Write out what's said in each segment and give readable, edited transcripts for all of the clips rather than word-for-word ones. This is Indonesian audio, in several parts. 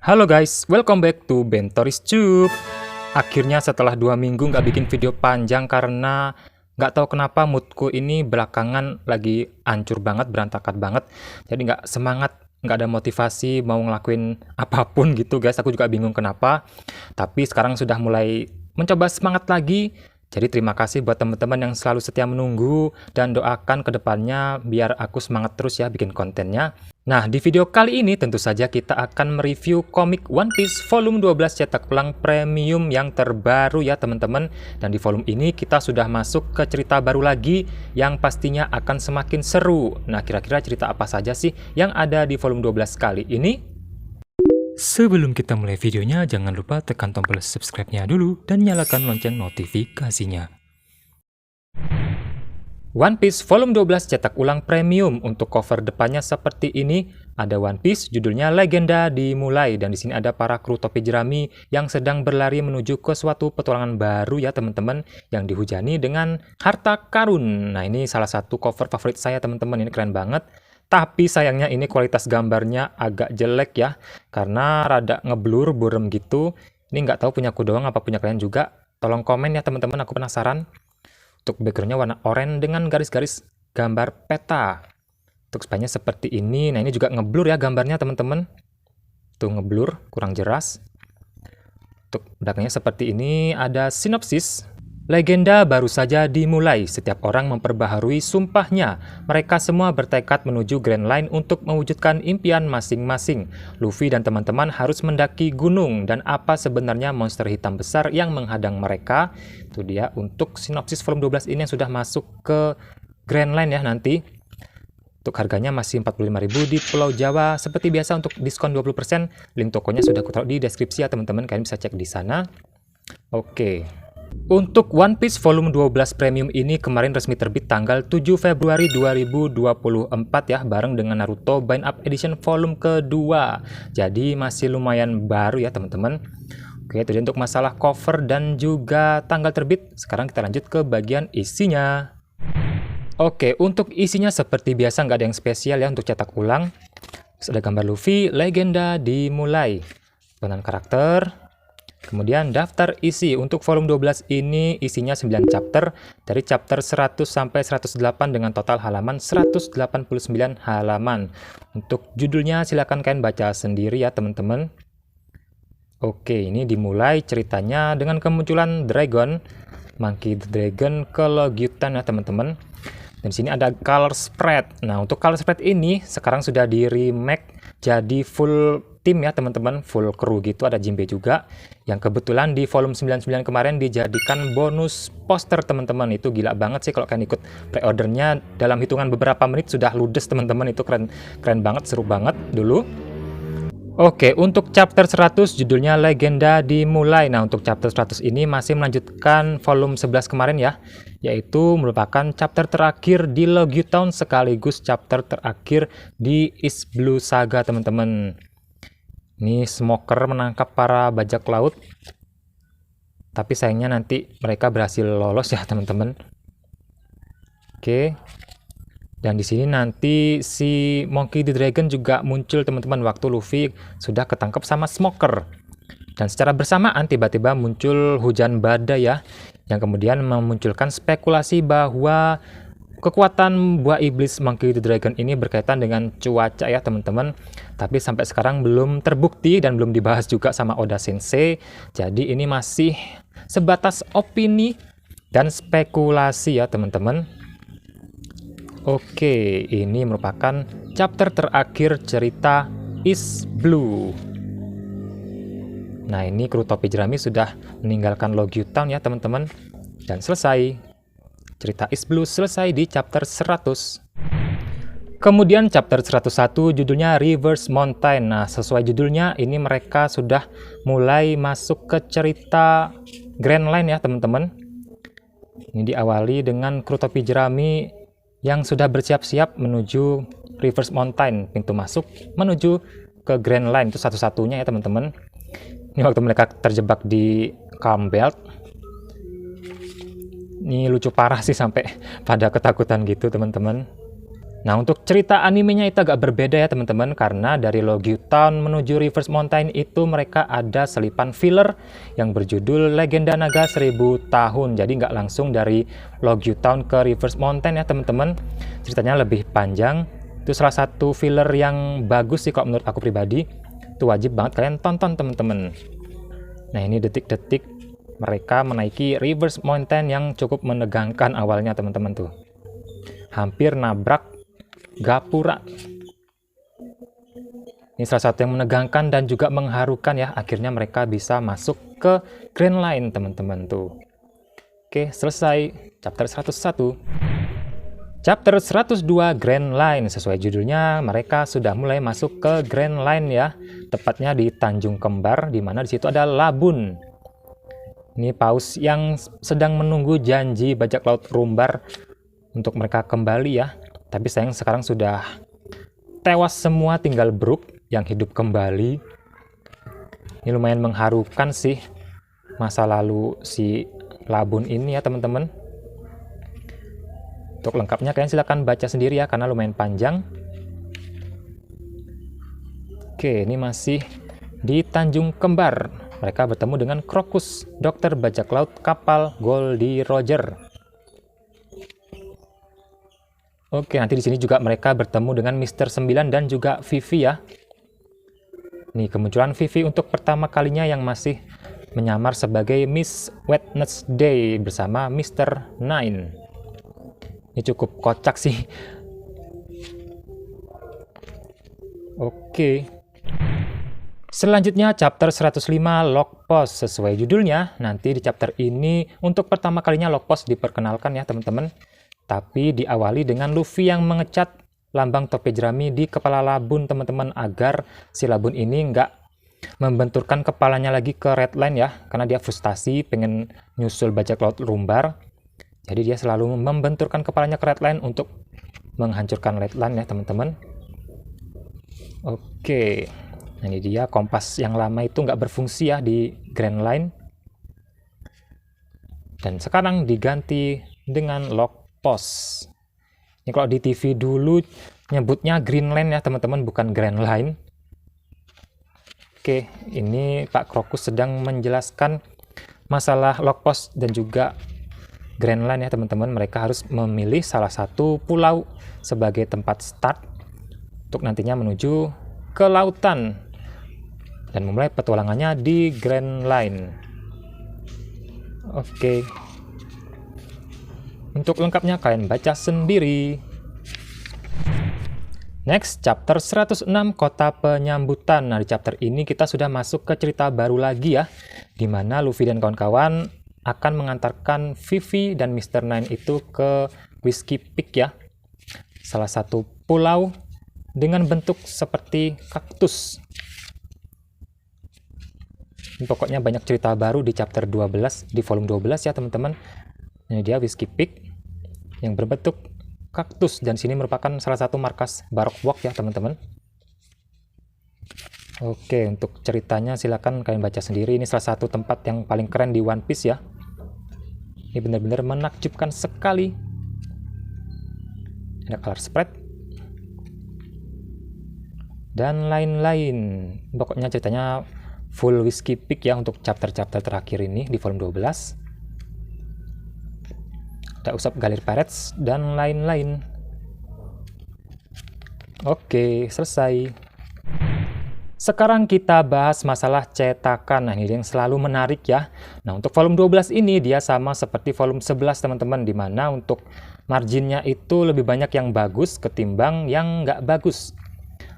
Halo guys, welcome back to Bentoris Tube. Akhirnya setelah 2 minggu nggak bikin video panjang karena nggak tahu kenapa moodku ini belakangan lagi hancur banget, berantakan banget. Jadi nggak semangat, nggak ada motivasi mau ngelakuin apapun gitu guys. Aku juga bingung kenapa. Tapi sekarang sudah mulai mencoba semangat lagi. Jadi terima kasih buat teman-teman yang selalu setia menunggu dan doakan ke depannya biar aku semangat terus ya bikin kontennya. Nah, di video kali ini tentu saja kita akan mereview komik One Piece volume 12 cetak ulang premium yang terbaru ya teman-teman. Dan di volume ini kita sudah masuk ke cerita baru lagi yang pastinya akan semakin seru. Nah, kira-kira cerita apa saja sih yang ada di volume 12 kali ini? Sebelum kita mulai videonya, jangan lupa tekan tombol subscribe-nya dulu dan nyalakan lonceng notifikasinya. One Piece volume 12 cetak ulang premium. Untuk cover depannya seperti ini. Ada One Piece, judulnya Legenda dimulai, dan di sini ada para kru topi jerami yang sedang berlari menuju ke suatu petualangan baru ya teman-teman, yang dihujani dengan harta karun. Nah, ini salah satu cover favorit saya teman-teman, ini keren banget. Tapi sayangnya ini kualitas gambarnya agak jelek ya, karena rada ngeblur, burem gitu. Ini nggak tahu punya aku doang apa punya kalian juga. Tolong komen ya teman-teman, aku penasaran. Untuk backgroundnya warna oranye dengan garis-garis gambar peta. Untuk spanya seperti ini. Nah, ini juga ngeblur ya gambarnya teman-teman. Tuh ngeblur, kurang jelas. Untuk belakangnya seperti ini, ada sinopsis. Legenda baru saja dimulai, setiap orang memperbaharui sumpahnya. Mereka semua bertekad menuju Grand Line untuk mewujudkan impian masing-masing. Luffy dan teman-teman harus mendaki gunung, dan apa sebenarnya monster hitam besar yang menghadang mereka? Itu dia untuk sinopsis volume 12 ini yang sudah masuk ke Grand Line ya nanti. Untuk harganya masih 45.000 di Pulau Jawa. Seperti biasa untuk diskon 20%, link tokonya sudah aku taruh di deskripsi ya teman-teman, kalian bisa cek di sana. Oke. Untuk One Piece volume 12 premium ini kemarin resmi terbit tanggal 7 Februari 2024 ya, bareng dengan Naruto Bind Up Edition volume kedua. Jadi masih lumayan baru ya teman-teman. Oke, itu dia untuk masalah cover dan juga tanggal terbit. Sekarang kita lanjut ke bagian isinya. Oke, untuk isinya seperti biasa nggak ada yang spesial ya untuk cetak ulang. Terus ada gambar Luffy, Legenda dimulai. Penan karakter. Kemudian daftar isi. Untuk volume 12 ini isinya 9 chapter, dari chapter 100 sampai 108 dengan total halaman 189 halaman. Untuk judulnya silakan kalian baca sendiri ya teman-teman. Oke, ini dimulai ceritanya dengan kemunculan Dragon, Monkey the Dragon ke Logyutan ya teman-teman. Dan di sini ada color spread. Nah, untuk color spread ini sekarang sudah di remake jadi full tim ya teman-teman, full crew gitu, ada Jinbe juga yang kebetulan di volume 99 kemarin dijadikan bonus poster teman-teman. Itu gila banget sih kalau kalian ikut pre-ordernya, dalam hitungan beberapa menit sudah ludes teman-teman. Itu keren banget, seru banget dulu. Oke, untuk chapter 100 judulnya Legenda dimulai. Nah, untuk chapter 100 ini masih melanjutkan volume 11 kemarin ya, yaitu merupakan chapter terakhir di Logyutown sekaligus chapter terakhir di East Blue Saga teman-teman. Ini Smoker menangkap para bajak laut, tapi sayangnya nanti mereka berhasil lolos ya teman-teman. Oke. Dan di sini nanti si Monkey the Dragon juga muncul teman-teman waktu Luffy sudah ketangkep sama Smoker. Dan secara bersamaan tiba-tiba muncul hujan badai ya, yang kemudian memunculkan spekulasi bahwa kekuatan buah iblis Monkey the Dragon ini berkaitan dengan cuaca ya teman-teman. Tapi sampai sekarang belum terbukti dan belum dibahas juga sama Oda Sensei. Jadi ini masih sebatas opini dan spekulasi ya teman-teman. Oke, ini merupakan chapter terakhir cerita East Blue. Nah, ini kru topi jerami sudah meninggalkan Logyutown ya teman-teman. Dan selesai. Cerita East Blue selesai di chapter 100. Kemudian chapter 101 judulnya Reverse Mountain. Nah, sesuai judulnya ini mereka sudah mulai masuk ke cerita Grand Line ya teman-teman. Ini diawali dengan kru topi jerami yang sudah bersiap-siap menuju Reverse Mountain, pintu masuk menuju ke Grand Line. Itu satu-satunya ya teman-teman. Ini waktu mereka terjebak di Calm Belt. Ini lucu parah sih sampai pada ketakutan gitu teman-teman. Nah, untuk cerita animenya itu agak berbeda ya teman-teman, karena dari Logyu Town menuju Reverse Mountain itu mereka ada selipan filler yang berjudul Legenda Naga 1000 Tahun. Jadi nggak langsung dari Logyu Town ke Reverse Mountain ya teman-teman. Ceritanya lebih panjang. Itu salah satu filler yang bagus sih kalau menurut aku pribadi. Itu wajib banget kalian tonton teman-teman. Nah, ini detik-detik mereka menaiki Reverse Mountain yang cukup menegangkan awalnya teman-teman tuh. Hampir nabrak gapura. Ini salah satu yang menegangkan dan juga mengharukan ya. Akhirnya mereka bisa masuk ke Grand Line teman-teman tuh. Oke, selesai chapter 101. Chapter 102 Grand Line, sesuai judulnya mereka sudah mulai masuk ke Grand Line ya. Tepatnya di Tanjung Kembar, di mana di situ ada Labun. Ini paus yang sedang menunggu janji bajak laut Rumbar untuk mereka kembali ya. Tapi sayang sekarang sudah tewas semua, tinggal Brook yang hidup kembali. Ini lumayan mengharukan sih masa lalu si Labun ini ya teman-teman. Untuk lengkapnya kalian silahkan baca sendiri ya, karena lumayan panjang. Oke, ini masih di Tanjung Kembar. Mereka bertemu dengan Krokus, dokter bajak laut kapal Goldie Roger. Oke, nanti di sini juga mereka bertemu dengan Mr. 9 dan juga Vivi ya. Nih, kemunculan Vivi untuk pertama kalinya yang masih menyamar sebagai Miss Wednesday bersama Mr. 9. Ini cukup kocak sih. Oke. Selanjutnya chapter 105 Lock Post. Sesuai judulnya, nanti di chapter ini untuk pertama kalinya Lock Post diperkenalkan ya teman-teman. Tapi diawali dengan Luffy yang mengecat lambang topi jerami di kepala Labun teman-teman, agar si Labun ini nggak membenturkan kepalanya lagi ke Red Line ya, karena dia frustasi pengen nyusul bajak laut Rumbar. Jadi dia selalu membenturkan kepalanya ke Red Line untuk menghancurkan Red Line ya teman-teman. Oke, nah, ini dia kompas yang lama itu nggak berfungsi ya di Grand Line. Dan sekarang diganti dengan Lock Post. Ini kalau di TV dulu nyebutnya Green Line ya teman-teman, bukan Grand Line. Oke, ini Pak Krokus sedang menjelaskan masalah Lock Post dan juga Grand Line ya teman-teman. Mereka harus memilih salah satu pulau sebagai tempat start untuk nantinya menuju ke lautan dan memulai petualangannya di Grand Line. Oke. Untuk lengkapnya kalian baca sendiri. Next, chapter 106 Kota Penyambutan. Nah, di chapter ini kita sudah masuk ke cerita baru lagi ya, di mana Luffy dan kawan-kawan akan mengantarkan Vivi dan Mr. 9 itu ke Whiskey Peak ya. Salah satu pulau dengan bentuk seperti kaktus. Pokoknya banyak cerita baru di chapter 12, di volume 12 ya teman-teman. Ini dia Whiskey Peak yang berbentuk kaktus, dan sini merupakan salah satu markas Baroque Walk ya teman-teman. Oke, untuk ceritanya silakan kalian baca sendiri. Ini salah satu tempat yang paling keren di One Piece ya. Ini benar-benar menakjubkan sekali. Ada color spread dan lain-lain. Pokoknya ceritanya full Whiskey Peak ya untuk chapter-chapter terakhir ini di volume 12. Ada Usopp Galir Pirates dan lain-lain. Oke, selesai. Sekarang kita bahas masalah cetakan. Nah, ini yang selalu menarik ya. Nah, untuk volume 12 ini dia sama seperti volume 11 teman-teman, di mana untuk marginnya itu lebih banyak yang bagus ketimbang yang nggak bagus.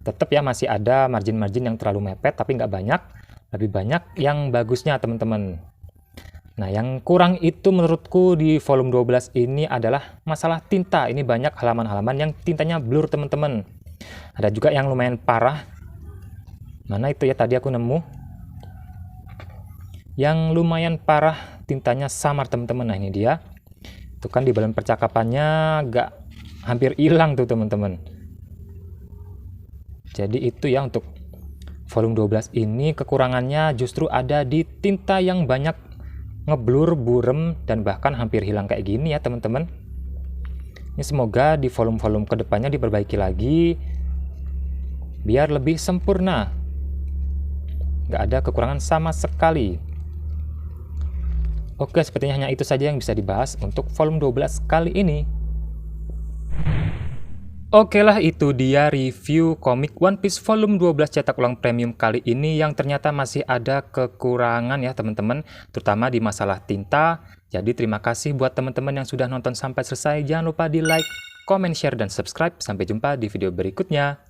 Tetap ya masih ada margin-margin yang terlalu mepet, tapi nggak banyak. Lebih banyak yang bagusnya teman-teman. Nah, yang kurang itu menurutku di volume 12 ini adalah masalah tinta. Ini banyak halaman-halaman yang tintanya blur teman-teman. Ada juga yang lumayan parah. Mana itu ya tadi aku nemu. Yang lumayan parah tintanya samar teman-teman. Nah, ini dia. Itu kan di dalam percakapannya agak hampir hilang tuh teman-teman. Jadi itu ya untuk volume 12 ini kekurangannya justru ada di tinta yang banyak ngeblur, burem, dan bahkan hampir hilang kayak gini ya teman-teman. Ini semoga di volume-volume kedepannya diperbaiki lagi biar lebih sempurna. Nggak ada kekurangan sama sekali. Oke, sepertinya hanya itu saja yang bisa dibahas untuk volume 12 kali ini. Oke lah, itu dia review komik One Piece volume 12 cetak ulang premium kali ini yang ternyata masih ada kekurangan ya teman-teman, terutama di masalah tinta. Jadi terima kasih buat teman-teman yang sudah nonton sampai selesai. Jangan lupa di like, comment, share, dan subscribe. Sampai jumpa di video berikutnya.